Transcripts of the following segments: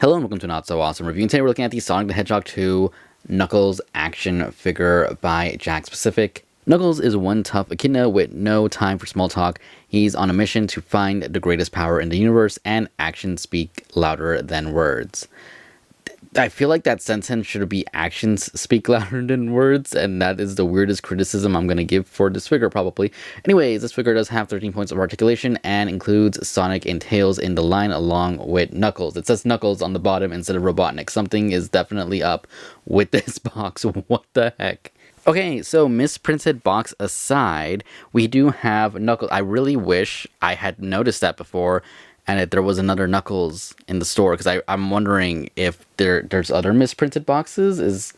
Hello and welcome to Not So Awesome Review. And today we're looking at the Sonic the Hedgehog 2 Knuckles action figure by Jakks Pacific. Knuckles is one tough echidna with no time for small talk. He's on a mission to find the greatest power in the universe, and actions speak louder than words. I feel like that sentence should be actions speak louder than words, and that is the weirdest criticism I'm going to give for this figure, probably. Anyways, this figure does have 13 points of articulation and includes Sonic and Tails in the line along with Knuckles. It says Knuckles on the bottom instead of Robotnik. Something is definitely up with this box. What the heck? Okay, so misprinted box aside, we do have Knuckles. I really wish I had noticed that before, and that there was another Knuckles in the store, because I'm wondering if there's other misprinted boxes. Is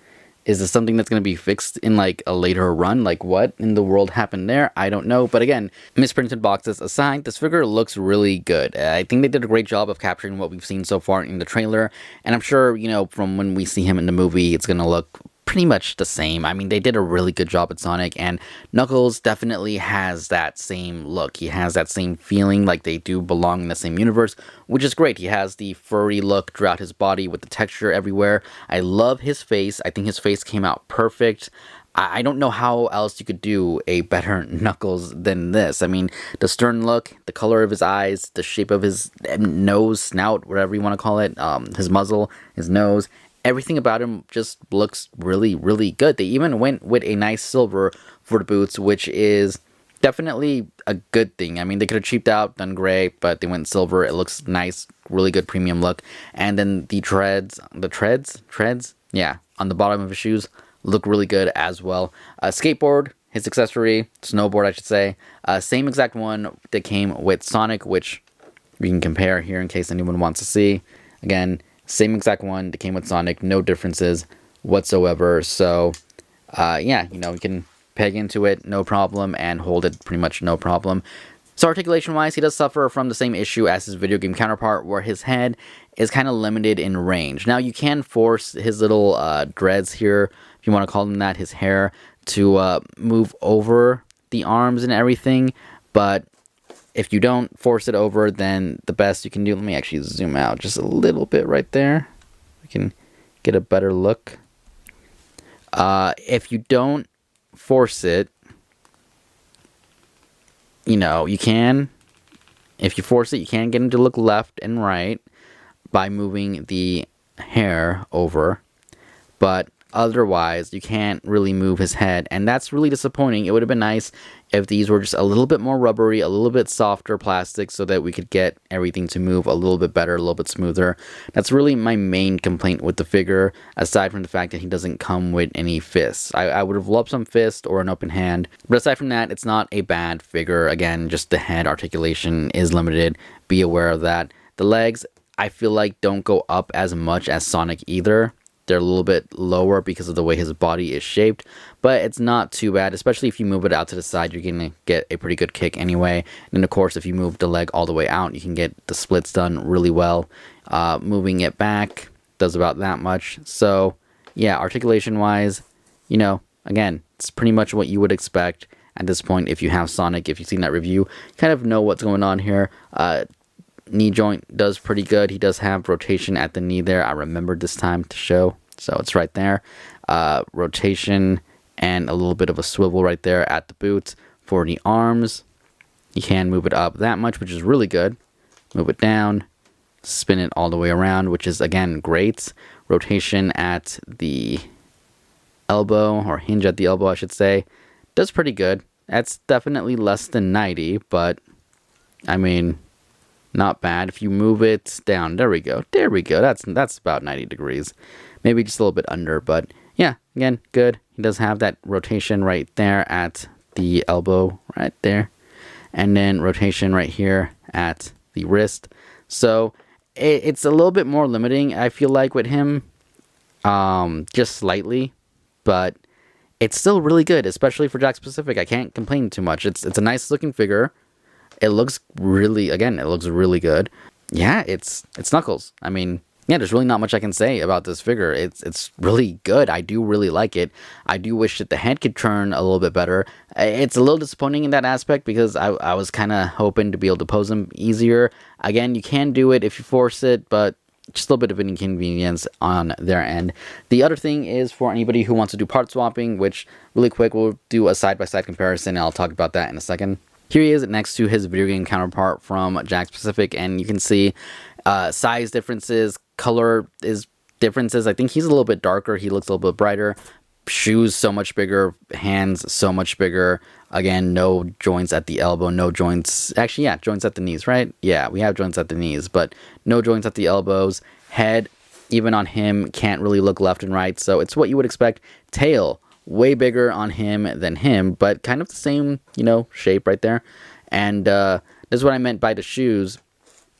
this something that's going to be fixed in like a later run? Like, what in the world happened there? I don't know. But again, misprinted boxes aside, this figure looks really good. I think they did a great job of capturing what we've seen so far in the trailer, and I'm sure, you know, from when we see him in the movie, it's going to look pretty much the same. I mean, they did a really good job at Sonic, and Knuckles definitely has that same look. He has that same feeling like they do belong in the same universe, which is great. He has the furry look throughout his body with the texture everywhere. I love his face. I think his face came out perfect. I don't know how else you could do a better Knuckles than this. I mean, the stern look, the color of his eyes, the shape of his nose, snout, whatever you want to call it, his muzzle, his nose, everything about him just looks really, really good. They even went with a nice silver for the boots, which is definitely a good thing. I mean, they could have cheaped out, done gray, but they went silver. It looks nice, really good premium look. And then the treads, yeah, on the bottom of his shoes look really good as well. Skateboard, his accessory, snowboard, I should say, same exact one that came with Sonic, which we can compare here in case anyone wants to see. Again, same exact one that came with Sonic, no differences whatsoever. So, yeah, you know, you can peg into it, no problem, and hold it pretty much no problem. So articulation-wise, he does suffer from the same issue as his video game counterpart, where his head is kind of limited in range. Now, you can force his little dreads here, if you want to call them that, his hair, to move over the arms and everything, but if you don't force it over, then the best you can do... Let me actually zoom out just a little bit right there. We can get a better look. If you don't force it, you know, you can... If you force it, you can get him to look left and right by moving the hair over. But otherwise, you can't really move his head, and that's really disappointing. It would have been nice if these were just a little bit more rubbery, a little bit softer plastic, so that we could get everything to move a little bit better, a little bit smoother. That's really my main complaint with the figure, aside from the fact that he doesn't come with any fists. I would have loved some fist or an open hand, but aside from that, it's not a bad figure. Again, just the head articulation is limited. Be aware of that. The legs, I feel like, don't go up as much as Sonic either. They're a little bit lower because of the way his body is shaped, but it's not too bad, especially if you move it out to the side. You're going to get a pretty good kick anyway. And then, of course, if you move the leg all the way out, you can get the splits done really well. Moving it back does about that much. So, yeah, articulation-wise, you know, again, it's pretty much what you would expect at this point if you have Sonic. If you've seen that review, you kind of know what's going on here. Knee joint does pretty good. He does have rotation at the knee there. I remembered this time to show, so it's right there. Rotation and a little bit of a swivel right there at the boot. For the arms, you can move it up that much, which is really good. Move it down, spin it all the way around, which is, again, great. Rotation at the elbow, or hinge at the elbow, I should say, does pretty good. That's definitely less than 90, but, I mean, not bad. If you move it down, there we go. That's about 90 degrees. Maybe just a little bit under, but yeah, again, good. He does have that rotation right there at the elbow, right there. And then rotation right here at the wrist. So it's a little bit more limiting, I feel like, with him. Just slightly, but it's still really good, especially for Jakks Pacific. I can't complain too much. It's a nice looking figure. It looks really, again, it looks really good. Yeah, it's Knuckles. I mean, yeah, there's really not much I can say about this figure. It's really good. I do really like it. I do wish that the head could turn a little bit better. It's a little disappointing in that aspect because I was kind of hoping to be able to pose him easier. Again, you can do it if you force it, but just a little bit of an inconvenience on their end. The other thing is for anybody who wants to do part swapping, which really quick, we'll do a side-by-side comparison, and I'll talk about that in a second. Here he is next to his video game counterpart from Jakks Pacific, and you can see size differences, color is differences. I think he's a little bit darker, he looks a little bit brighter. Shoes so much bigger, hands so much bigger. Again, no joints at the elbow, no joints. Actually, yeah, joints at the knees, right? Yeah, we have joints at the knees, but no joints at the elbows. Head, even on him, can't really look left and right, so it's what you would expect. Tail, way bigger on him than him, but kind of the same, you know, shape right there. And this is what I meant by the shoes.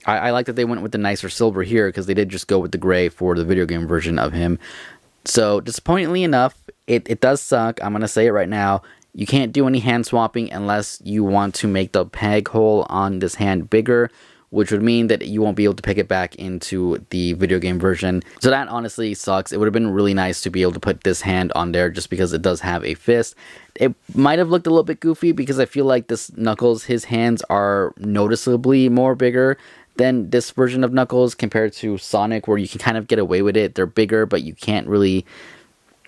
I like that they went with the nicer silver here, because they did just go with the gray for the video game version of him. So, disappointingly enough, it does suck. I'm going to say it right now. You can't do any hand swapping unless you want to make the peg hole on this hand bigger, which would mean that you won't be able to pick it back into the video game version. So that honestly sucks. It would have been really nice to be able to put this hand on there just because it does have a fist. It might have looked a little bit goofy because I feel like this Knuckles, his hands are noticeably more bigger than this version of Knuckles compared to Sonic, where you can kind of get away with it. They're bigger, but you can't really...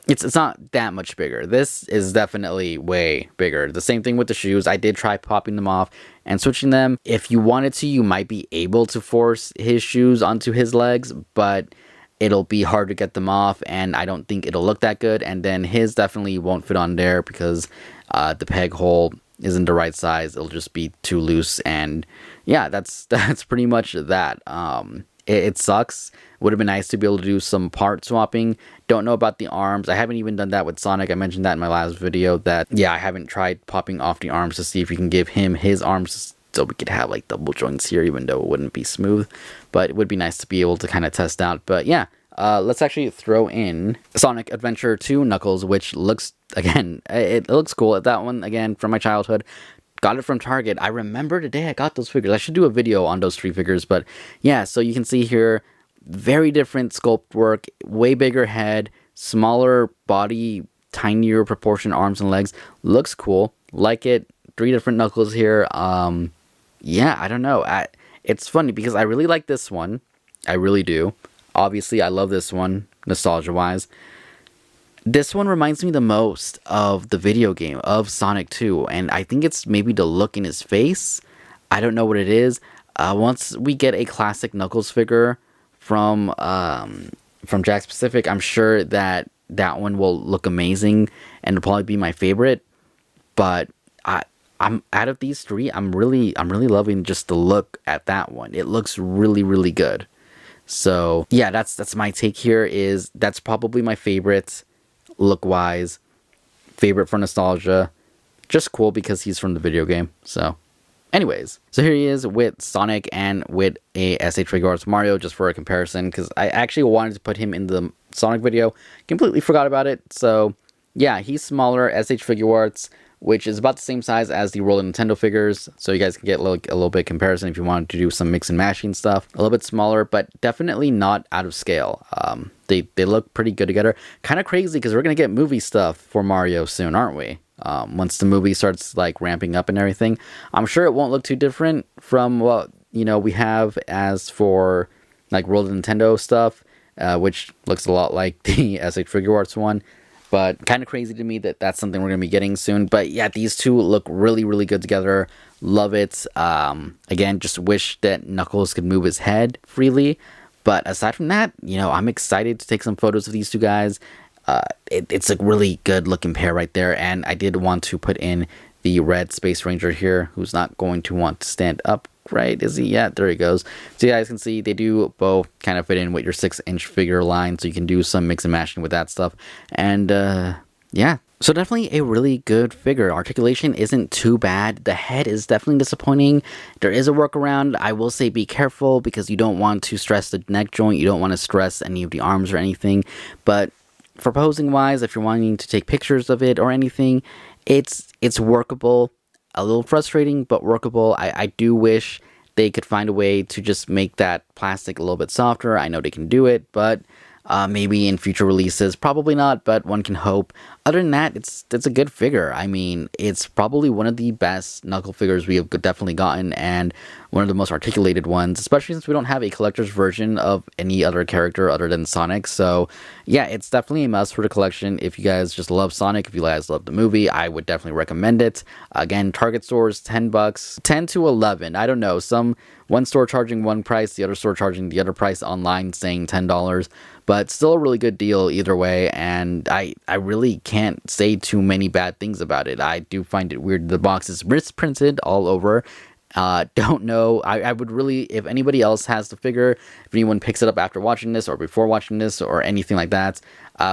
It's not that much bigger. This is definitely way bigger. The same thing with the shoes. I did try popping them off and switching them. If you wanted to, you might be able to force his shoes onto his legs, but it'll be hard to get them off, and I don't think it'll look that good. And then his definitely won't fit on there because the peg hole isn't the right size. It'll just be too loose, and yeah, that's pretty much that. It sucks. Would have been nice to be able to do some part swapping. Don't know about the arms. I haven't even done that with Sonic. I mentioned that in my last video that, yeah, I haven't tried popping off the arms to see if you can give him his arms so we could have like double joints here, even though it wouldn't be smooth. But it would be nice to be able to kind of test out. But yeah, let's actually throw in Sonic Adventure 2 Knuckles, which looks, again, it looks cool. That one, again, from my childhood. Got it from Target. I remember the day I got those figures. I should do a video on those 3 figures. But yeah, so you can see here, very different sculpt work, way bigger head, smaller body, tinier proportion arms and legs. Looks cool. Like it. 3 different Knuckles here. Yeah, I don't know. It's funny because I really like this one. I really do. Obviously, I love this one, nostalgia-wise. This one reminds me the most of the video game, of Sonic 2, and I think it's maybe the look in his face. I don't know what it is. Once we get a classic Knuckles figure from Jakks Pacific, I'm sure that one will look amazing and it'll probably be my favorite. But I'm out of these 3, I'm really loving just the look at that one. It looks really, really good. So yeah, that's my take here. Is that's probably my favorite. Look-wise, favorite for nostalgia, just cool because he's from the video game. So anyways, so here he is with Sonic and with a SH Figuarts Mario, just for a comparison, because I actually wanted to put him in the Sonic video, completely forgot about it. So yeah, he's smaller, SH Figuarts, which is about the same size as the World of Nintendo figures, so you guys can get a little bit of comparison if you wanted to do some mix and matching stuff. A little bit smaller, but definitely not out of scale. They look pretty good together. Kind of crazy because we're going to get movie stuff for Mario soon, aren't we? Once the movie starts like ramping up and everything. I'm sure it won't look too different from what, you know, we have as for like World of Nintendo stuff, which looks a lot like the SH Figuarts one. But kind of crazy to me that that's something we're going to be getting soon. But yeah, these 2 look really, really good together. Love it. Again, just wish that Knuckles could move his head freely. But aside from that, you know, I'm excited to take some photos of these 2 guys. It's a really good looking pair right there. And I did want to put in the red Space Ranger here, who's not going to want to stand up, right? Is he? Yeah, there he goes. So you guys can see they do both kind of fit in with your 6-inch figure line, so you can do some mix and matching with that stuff. And yeah, so definitely a really good figure. Articulation isn't too bad. The head is definitely disappointing. There is a workaround. I will say be careful because you don't want to stress the neck joint. You don't want to stress any of the arms or anything. But for posing wise, if you're wanting to take pictures of it or anything, it's workable. A little frustrating, but workable. I do wish they could find a way to just make that plastic a little bit softer. I know they can do it, but maybe in future releases. Probably not, but one can hope. Other than that, it's a good figure. I mean, it's probably one of the best Knuckle figures we have definitely gotten, and one of the most articulated ones, especially since we don't have a collector's version of any other character other than Sonic. So, yeah, it's definitely a must for the collection. If you guys just love Sonic, if you guys love the movie, I would definitely recommend it. Again, Target stores, $10, 10 to 11. I don't know. One store charging one price, the other store charging the other price online, saying $10. But still a really good deal either way, and I really can't say too many bad things about it. I do find it weird the box is misprinted all over. Don't know. I would really, if anybody else has the figure, if anyone picks it up after watching this or before watching this or anything like that,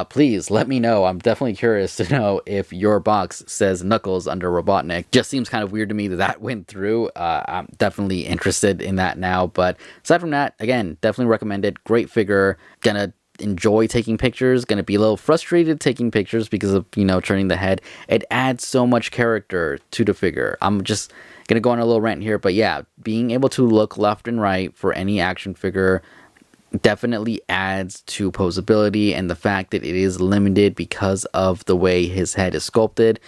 please let me know. I'm definitely curious to know if your box says Knuckles under Robotnik. Just seems kind of weird to me that that went through. I'm definitely interested in that now. But aside from that, again, definitely recommend it. Great figure. Gonna enjoy taking pictures, gonna be a little frustrated taking pictures because of, turning the head. It adds so much character to the figure. I'm just gonna go on a little rant here, but yeah, being able to look left and right for any action figure definitely adds to posability, and the fact that it is limited because of the way his head is sculpted.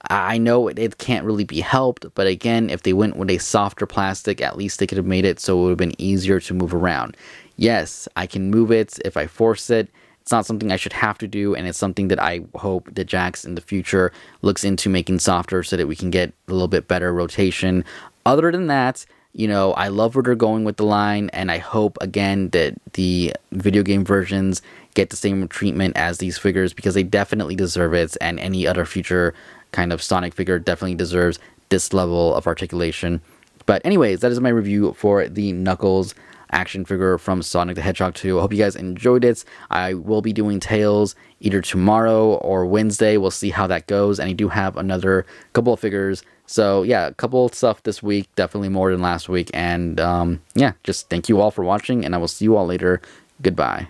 I know it can't really be helped, but again, if they went with a softer plastic, at least they could have made it so it would have been easier to move around. Yes, I can move it if I force it. It's not something I should have to do, and it's something that I hope that Jax in the future looks into making softer so that we can get a little bit better rotation. Other than that, I love where they're going with the line, and I hope, again, that the video game versions get the same treatment as these figures, because they definitely deserve it, and any other future kind of Sonic figure definitely deserves this level of articulation. But anyways, that is my review for the Knuckles action figure from Sonic the Hedgehog 2. I hope you guys enjoyed it. I will be doing Tails either tomorrow or Wednesday. We'll see how that goes. And I do have another couple of figures. So yeah, a couple of stuff this week, definitely more than last week. And yeah, just thank you all for watching, and I will see you all later. Goodbye.